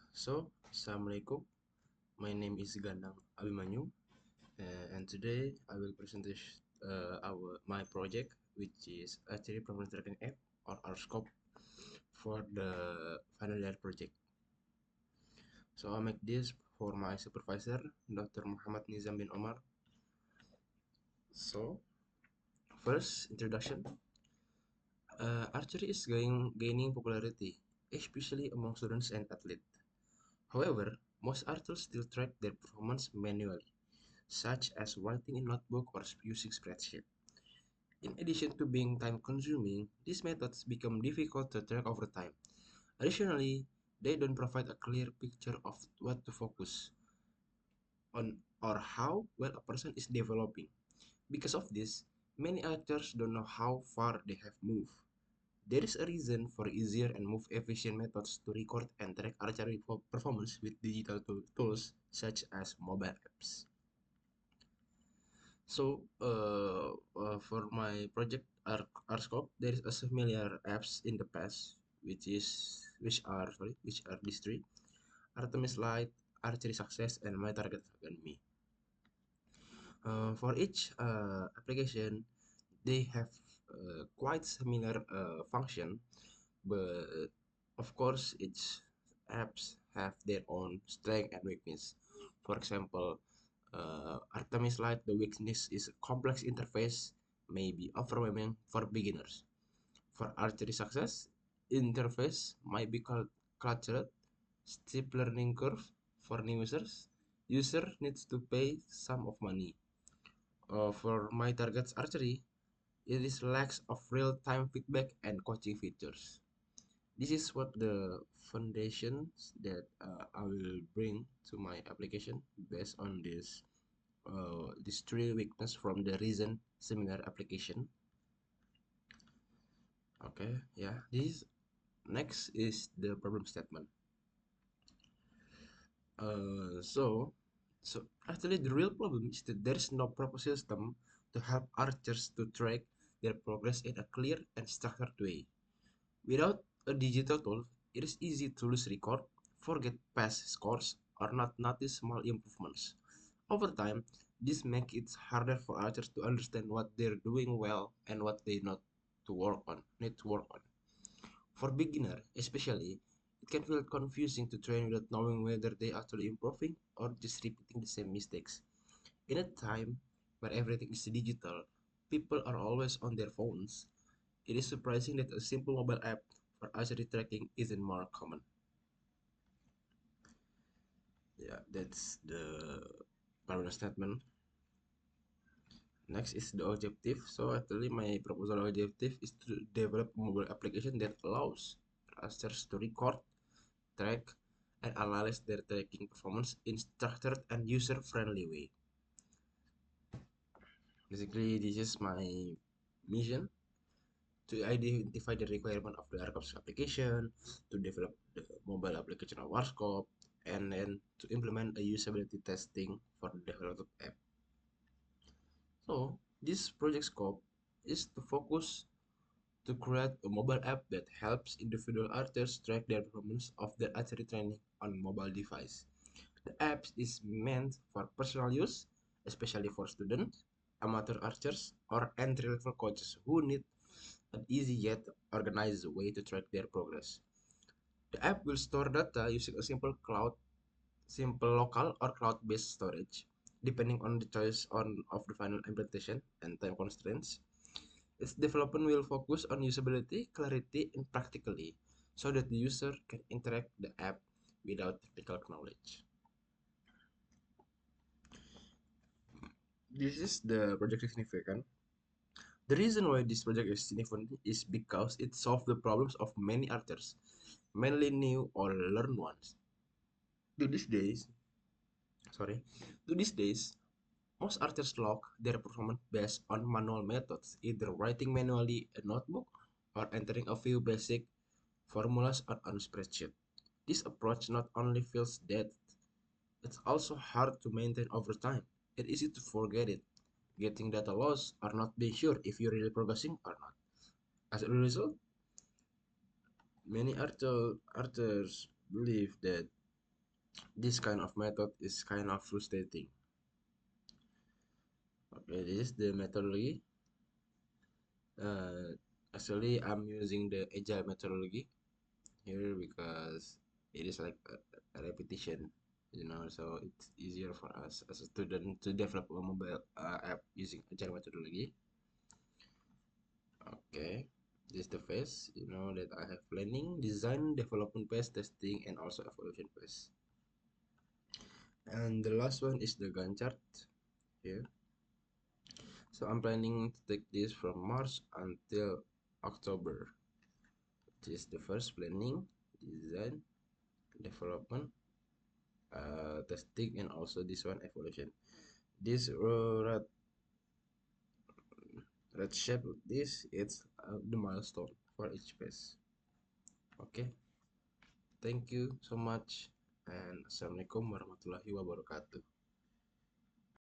Assalamualaikum. My name is Ganang Abimanyu, and today I will present my project, which is Archery Performance Tracking App or RScope for the final year project. So I make this for my supervisor, Dr. Muhammad Nizam bin Omar. So first introduction. Archery is gaining popularity, especially among students and athletes. However, most archers still track their performance manually, such as writing in notebook or using spreadsheet. In addition to being time-consuming, these methods become difficult to track over time. Additionally, they don't provide a clear picture of what to focus on or how well a person is developing. Because of this, many actors don't know how far they have moved. There is a reason for easier and more efficient methods to record and track archery performance with digital tools such as mobile apps. So, for my project RScope, there is a similar apps in the past, which are these three: Artemis Light, Archery Success, and My Target Academy. For each application, they have quite similar function, but of course, each apps have their own strength and weakness. For example, Artemis Light, the weakness is a complex interface, may be overwhelming for beginners. For Archery Success, interface might be cluttered, steep learning curve for new users. User needs to pay some of money. For My Target's Archery, it is lacks of real-time feedback and coaching features. This is what the foundations that I will bring to my application based on this three weakness from the recent seminar application. Okay, yeah. This next is the problem statement. Uh, so, so actually the real problem is that there is no proper system to help archers to track their progress in a clear and structured way. Without a digital tool, it is easy to lose record, forget past scores, or not notice small improvements. Over time, this makes it harder for archers to understand what they're doing well and what they need to work on. For beginner, especially, it can feel confusing to train without knowing whether they are actually improving or just repeating the same mistakes. In a time where everything is digital, people are always on their phones. It is surprising that a simple mobile app for archery tracking isn't more common. Yeah, that's the problem statement. Next is the objective. So actually my proposal objective is to develop a mobile application that allows archers to record, track, and analyze their tracking performance in structured and user-friendly way. Basically, this is my mission to identify the requirement of the ARCOPS application, to develop the mobile application of Warscope, and then to implement a usability testing for the developed app. So, this project scope is to focus to create a mobile app that helps individual archers track their performance of their archery training on mobile device. The app is meant for personal use, especially for students, amateur archers, or entry-level coaches who need an easy yet organized way to track their progress. The app will store data using a simple local or cloud-based storage, depending on the choice of the final implementation and time constraints. Its development will focus on usability, clarity, and practically, so that the user can interact the app without technical knowledge. This is the project significant. The reason why this project is significant is because it solves the problems of many archers, mainly new or learned ones. To these days, sorry, to these days, most archers log their performance based on manual methods, either writing manually a notebook or entering a few basic formulas on a spreadsheet. This approach not only feels dead, it's also hard to maintain over time. It's easy to forget it, getting data lost, or not being sure if you're really progressing or not. As a result, many archers believe that This kind of method is kind of frustrating. Okay, this is the methodology. uh, Actually I'm using the agile methodology here because it is like a repetition, so it's easier for us as a student to develop a mobile app using agile methodology. Okay, this is the phase, that I have: planning, design, development phase, testing, and also evaluation phase. And the last one is the Gantt chart here. So I'm planning to take this from March until October. This is the first: planning, design, development, testing, and also this one, evaluation. This red shape, this it's the milestone for each phase. Okay, thank you so much, and assalamualaikum warahmatullahi wabarakatuh.